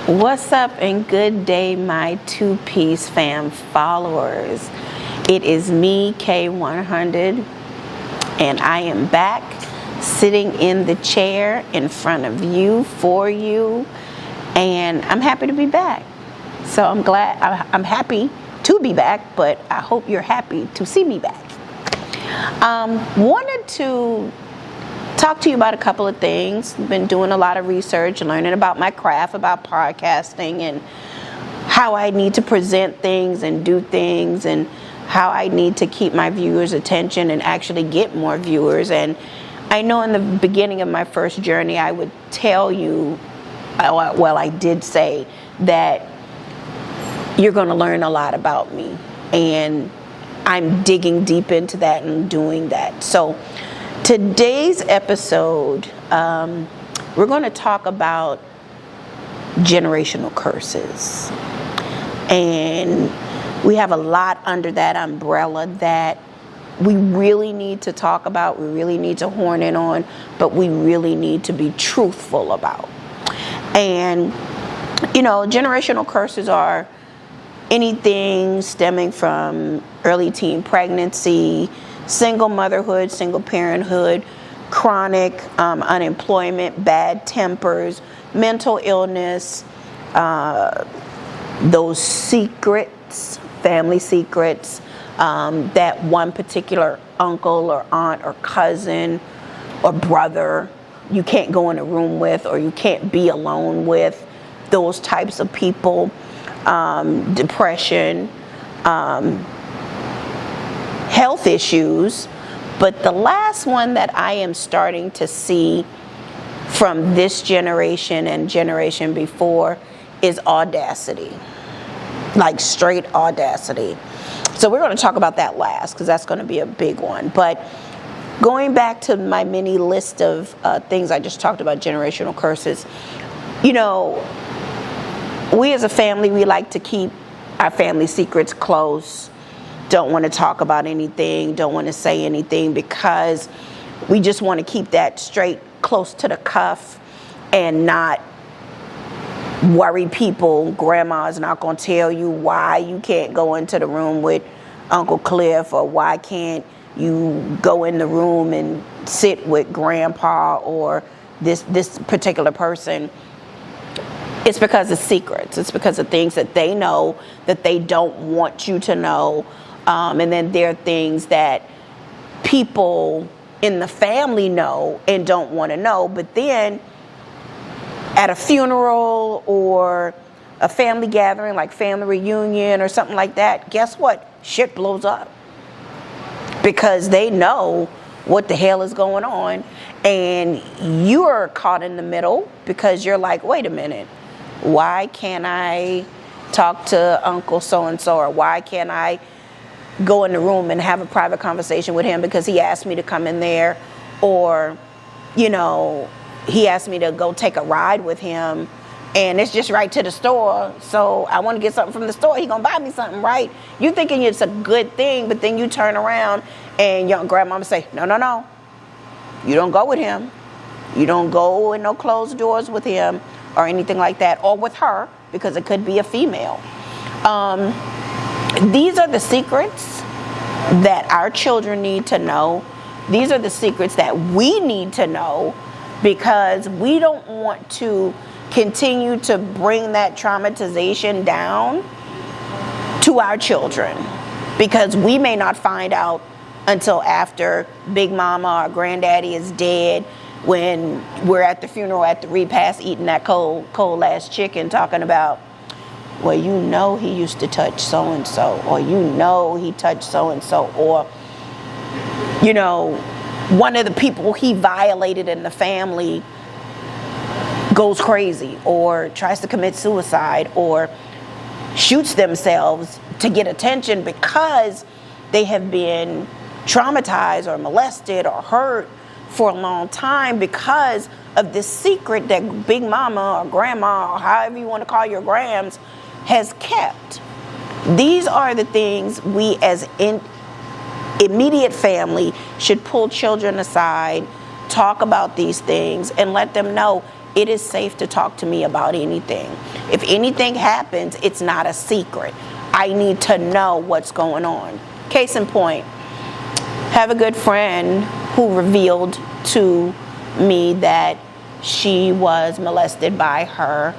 What's up and good day, my two-piece fam followers. It is me, K100, and I am back sitting in the chair in front of you, for you, and I'm happy to be back. So I'm happy to be back, but I hope you're happy to see me back. Wanted to talk to you about a couple of things. Been doing a lot of research, learning about my craft, about podcasting, and how I need to present things and do things, and how I need to keep my viewers' attention and actually get more viewers. And I know in the beginning of my first journey, I would tell you, well, I did say that you're going to learn a lot about me, and I'm digging deep into that and doing that. So today's episode, we're going to talk about generational curses. And we have a lot under that umbrella that we really need to talk about, we really need to horn in on, but we really need to be truthful about. And, you know, generational curses are anything stemming from early teen pregnancy, single motherhood, single parenthood, chronic unemployment, bad tempers, mental illness, those secrets, family secrets, that one particular uncle or aunt or cousin or brother you can't go in a room with, or you can't be alone with, those types of people, depression, health issues. But the last one that I am starting to see from this generation and generation before is audacity, like straight audacity. So we're going to talk about that last, because that's going to be a big one. But going back to my mini list of things I just talked about, generational curses, you know, we as a family, we like to keep our family secrets close. Don't want to talk about anything, don't want to say anything, because we just want to keep that straight close to the cuff and not worry people. Grandma's not going to tell you why you can't go into the room with Uncle Cliff, or why can't you go in the room and sit with Grandpa or this particular person. It's because of secrets. It's because of things that they know that they don't want you to know. And then there are things that people in the family know and don't want to know. But then at a funeral or a family gathering, like family reunion or something like that, guess what? Shit blows up. Because they know what the hell is going on. And you are caught in the middle because you're like, wait a minute. Why can't I talk to Uncle so-and-so? Or why can't I go in the room and have a private conversation with him because he asked me to come in there? Or, you know, he asked me to go take a ride with him, and it's just right to the store. So I want to get something from the store. He gonna buy me something, right? You thinking it's a good thing, but then you turn around and your grandmama say, no. You don't go with him. You don't go in no closed doors with him or anything like that, or with her, because it could be a female. These are the secrets that our children need to know. These are the secrets that we need to know, because we don't want to continue to bring that traumatization down to our children, because we may not find out until after Big Mama or Granddaddy is dead, when we're at the funeral, at the repast, eating that cold ass chicken, talking about, well, you know he used to touch so-and-so, or you know he touched so-and-so, or, you know, one of the people he violated in the family goes crazy, or tries to commit suicide, or shoots themselves to get attention because they have been traumatized or molested or hurt for a long time because of this secret that Big Mama or Grandma, or however you want to call your grams, has kept. These are the things we as immediate family should pull children aside, talk about these things, and let them know it is safe to talk to me about anything. If anything happens, it's not a secret. I need to know what's going on. Case in point, have a good friend who revealed to me that she was molested by her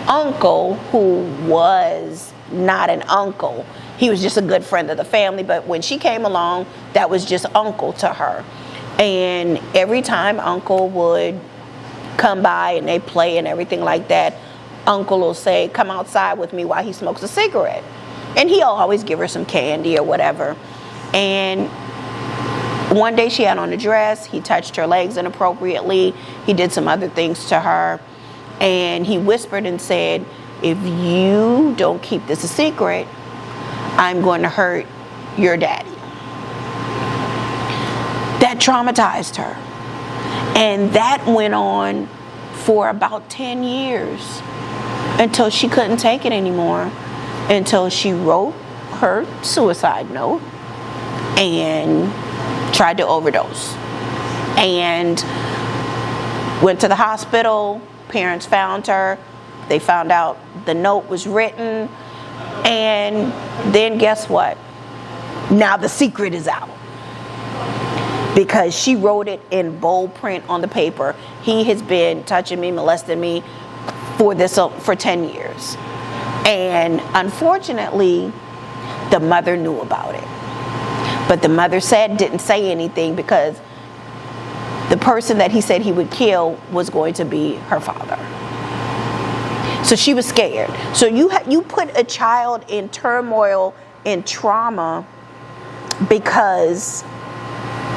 uncle, who was not an uncle. He was just a good friend of the family, but when she came along, that was just uncle to her. And every time uncle would come by and they play and everything like that, uncle will say, come outside with me while he smokes a cigarette. And he'll always give her some candy or whatever. And one day she had on a dress, he touched her legs inappropriately, he did some other things to her, and he whispered and said, if you don't keep this a secret, I'm going to hurt your daddy. That traumatized her. And that went on for about 10 years until she couldn't take it anymore, until she wrote her suicide note and tried to overdose and went to the hospital. Parents found her. They found out the note was written, and then guess what? Now the secret is out because she wrote it in bold print on the paper. He has been touching me, molesting me for 10 years. And unfortunately, the mother knew about it. But the mother didn't say anything because the person that he said he would kill was going to be her father. So she was scared. So you put a child in turmoil, in trauma, because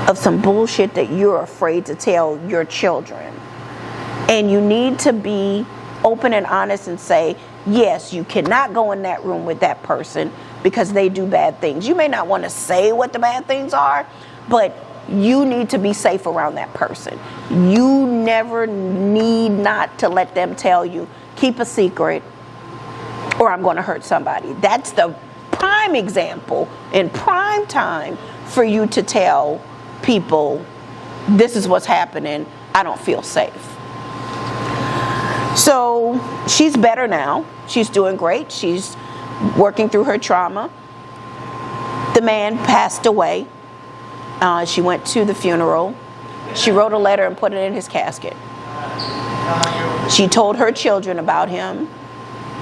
of some bullshit that you're afraid to tell your children. And you need to be open and honest and say, yes, you cannot go in that room with that person because they do bad things. You may not want to say what the bad things are, but you need to be safe around that person. You never need not to let them tell you, keep a secret or I'm going to hurt somebody. That's the prime example in prime time for you to tell people, this is what's happening, I don't feel safe. So she's better now. She's doing great. She's working through her trauma. The man passed away. She went to the funeral. She wrote a letter and put it in his casket. She told her children about him,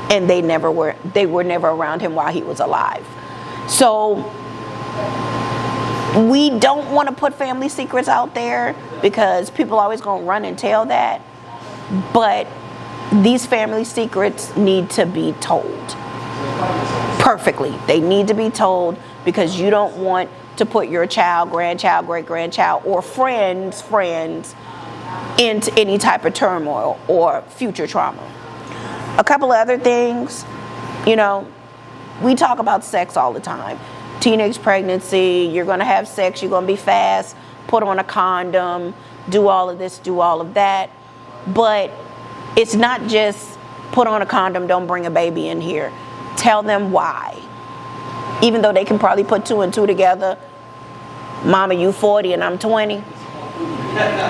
and they were never around him while he was alive. So we don't want to put family secrets out there because people are always going to run and tell that. But these family secrets need to be told perfectly. They need to be told because you don't want to put your child, grandchild, great-grandchild, or friends into any type of turmoil or future trauma. A couple of other things, we talk about sex all the time. Teenage pregnancy, you're going to have sex, you're going to be fast, put on a condom, do all of this, do all of that. But it's not just put on a condom, don't bring a baby in here. Tell them why. Even though they can probably put 2 and 2 together. Mama, you 40 and I'm 20.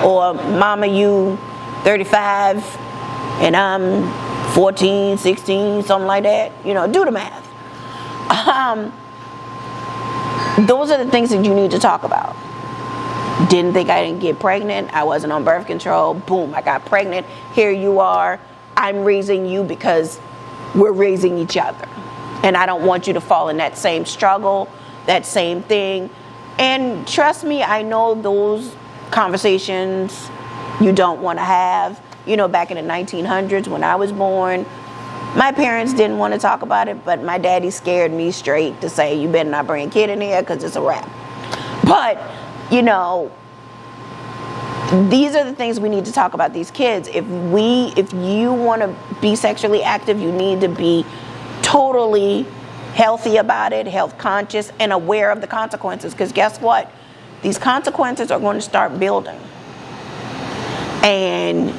Or mama, you 35 and I'm 14, 16, something like that. Do the math. Those are the things that you need to talk about. Didn't think I didn't get pregnant. I wasn't on birth control. Boom, I got pregnant. Here you are. I'm raising you because we're raising each other. And I don't want you to fall in that same struggle, that same thing. And trust me, I know those conversations you don't want to have. Back in the 1900s when I was born, my parents didn't want to talk about it, but my daddy scared me straight to say, you better not bring a kid in here because it's a wrap. But, these are the things we need to talk about these kids. If you want to be sexually active, you need to be totally healthy about it, health conscious, and aware of the consequences. Because guess what? These consequences are going to start building. And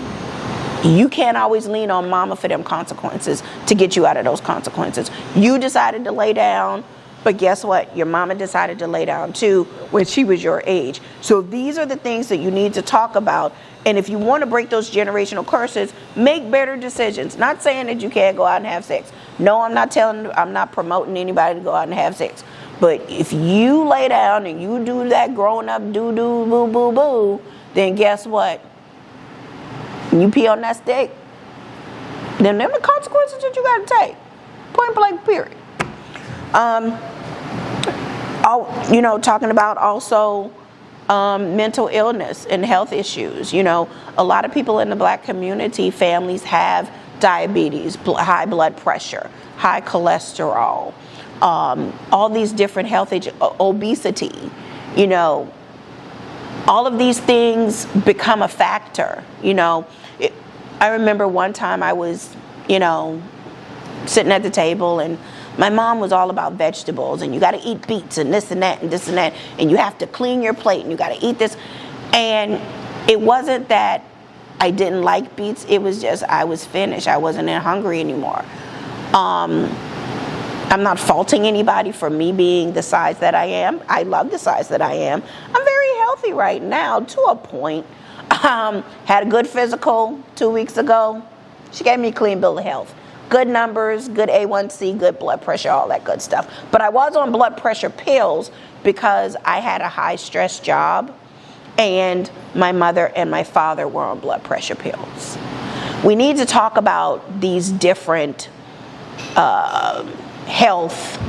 you can't always lean on mama for them consequences to get you out of those consequences. You decided to lay down But guess what? Your mama decided to lay down too when she was your age. So these are the things that you need to talk about. And if you want to break those generational curses, make better decisions. Not saying that you can't go out and have sex. No, I'm not promoting anybody to go out and have sex. But if you lay down and you do that growing up doo-doo, boo-boo-boo, then guess what? You pee on that stick, then there are the consequences that you got to take. Point blank, period. Talking about also mental illness and health issues. A lot of people in the Black community, families have diabetes, high blood pressure, high cholesterol, all these different health issues, obesity, all of these things become a factor. I remember one time I was, sitting at the table, and my mom was all about vegetables, and you got to eat beets and this and that and this and that, and you have to clean your plate, and you got to eat this. And it wasn't that I didn't like beets, it was just I was finished. I wasn't hungry anymore. I'm not faulting anybody for me being the size that I am. I love the size that I am. I'm very healthy right now to a point. Had a good physical 2 weeks ago. She gave me a clean bill of health. Good numbers, good A1C, good blood pressure, all that good stuff. But I was on blood pressure pills because I had a high stress job, and my mother and my father were on blood pressure pills. We need to talk about these different health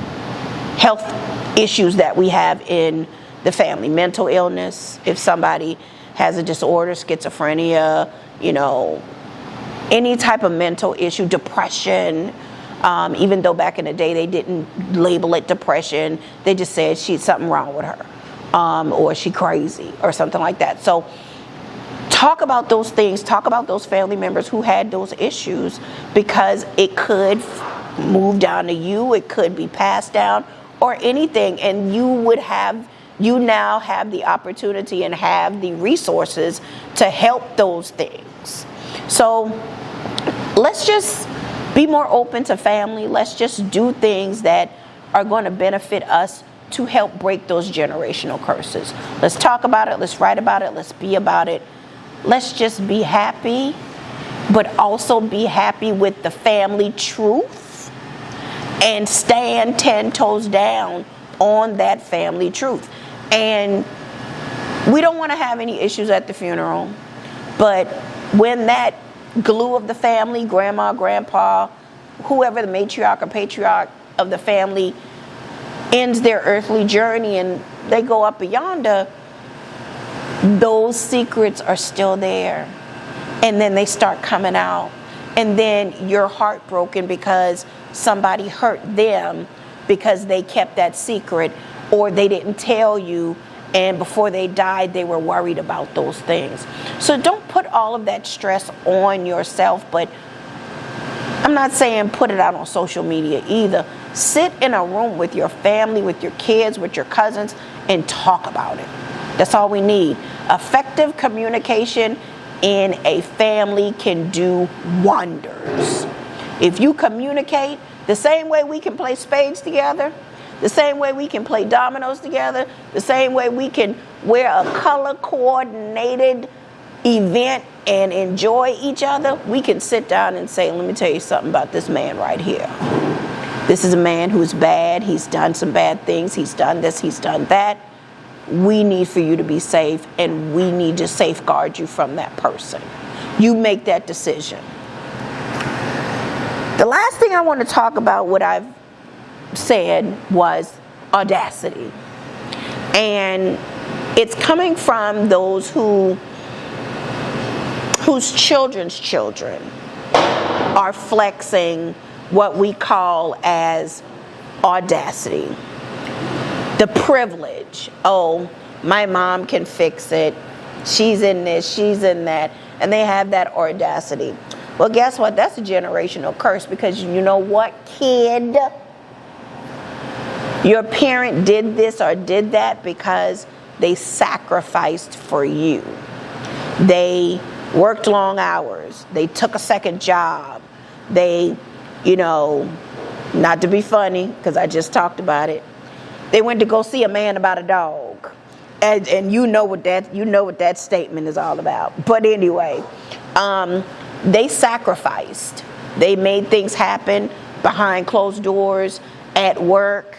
issues that we have in the family. Mental illness, if somebody has a disorder, schizophrenia, any type of mental issue, depression, even though back in the day they didn't label it depression, they just said she's something wrong with her, or she crazy or something like that. So talk about those things, talk about those family members who had those issues, because it could move down to you, it could be passed down or anything, and you now have the opportunity and have the resources to help those things. So let's just be more open to family. Let's just do things that are going to benefit us to help break those generational curses. Let's talk about it. Let's write about it. Let's be about it. Let's just be happy, but also be happy with the family truth and stand 10 toes down on that family truth. And we don't want to have any issues at the funeral, but when that glue of the family, grandma, grandpa, whoever the matriarch or patriarch of the family ends their earthly journey and they go up yonder, those secrets are still there. And then they start coming out. And then you're heartbroken because somebody hurt them because they kept that secret, or they didn't tell you, and before they died they were worried about those things. So don't put all of that stress on yourself, but I'm not saying put it out on social media either. Sit in a room with your family, with your kids, with your cousins, and talk about it. That's all we need. Effective communication in a family can do wonders. If you communicate the same way we can play spades together, the same way we can play dominoes together, the same way we can wear a color-coordinated event and enjoy each other, we can sit down and say, let me tell you something about this man right here. This is a man who's bad. He's done some bad things. He's done this. He's done that. We need for you to be safe, and we need to safeguard you from that person. You make that decision. The last thing I want to talk about, what I've said, was audacity. And it's coming from those whose children's children are flexing what we call as audacity. The privilege. Oh, my mom can fix it. She's in this, she's in that. And they have that audacity. Well, guess what? That's a generational curse, because you know what, kid? Your parent did this or did that because they sacrificed for you. They worked long hours. They took a second job. They, not to be funny, because I just talked about it, They went to go see a man about a dog. And you know what that statement is all about. But anyway, they sacrificed. They made things happen behind closed doors, at work,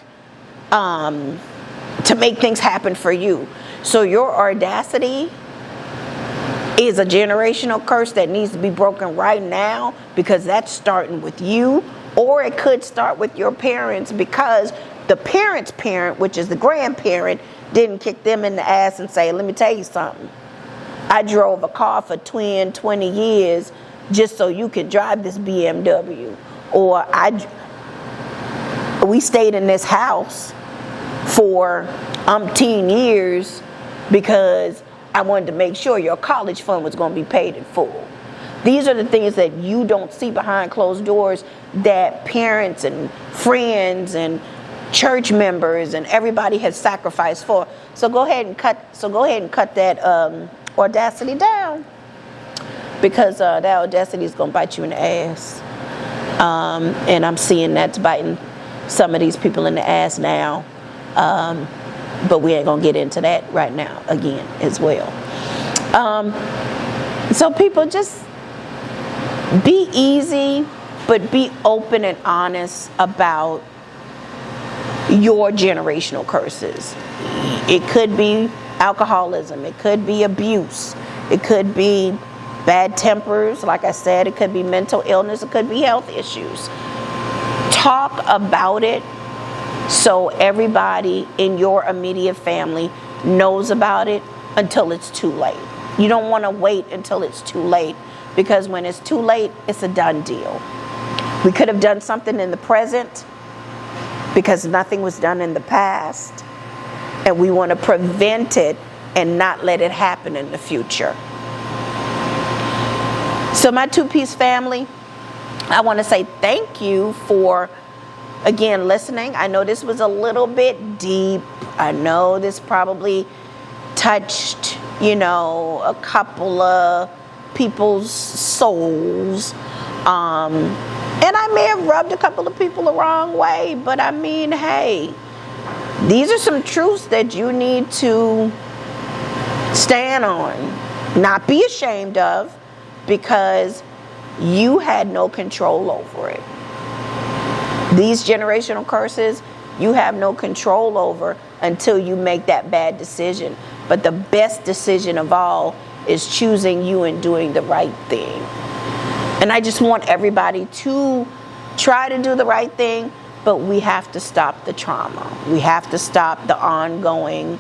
to make things happen for you. So your audacity is a generational curse that needs to be broken right now, because that's starting with you, or it could start with your parents, because the parent's parent, which is the grandparent, didn't kick them in the ass and say, let me tell you something. I drove a car for 20 years just so you could drive this BMW. Or we stayed in this house for umpteen years because I wanted to make sure your college fund was going to be paid in full. These are the things that you don't see behind closed doors that parents and friends and church members and everybody has sacrificed for. So go ahead and cut that audacity down, because that audacity is going to bite you in the ass. And I'm seeing that's biting some of these people in the ass now. But we ain't going to get into that right now again as well. So people, just be easy, but be open and honest about your generational curses. It could be alcoholism, it could be abuse, it could be bad tempers, like I said, it could be mental illness, it could be health issues. Talk about it so everybody in your immediate family knows about it until it's too late. You don't want to wait until it's too late, because when it's too late, it's a done deal. We could have done something in the present because nothing was done in the past, and we want to prevent it and not let it happen in the future. So my two-piece family, I want to say thank you for, again, listening. I know this was a little bit deep. I know this probably touched, a couple of people's souls. And I may have rubbed a couple of people the wrong way, but I mean, hey, these are some truths that you need to stand on, not be ashamed of, because you had no control over it. These generational curses, you have no control over until you make that bad decision. But the best decision of all is choosing you and doing the right thing. And I just want everybody to try to do the right thing, but we have to stop the trauma. We have to stop the ongoing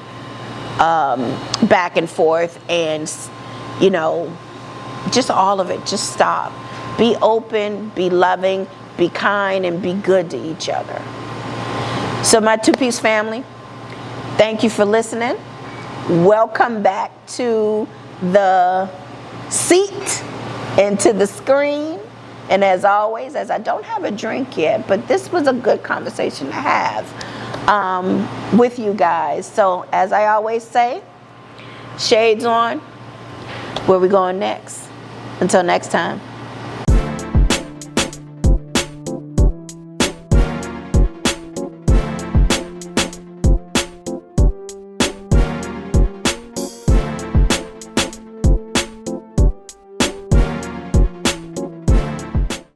back and forth and, just all of it. Just stop. Be open, be loving, be kind, and be good to each other. So my two-piece family, thank you for listening. Welcome back to the seat and to the screen. And as always, as I don't have a drink yet, but this was a good conversation to have with you guys. So as I always say, shades on. Where we going next? Until next time.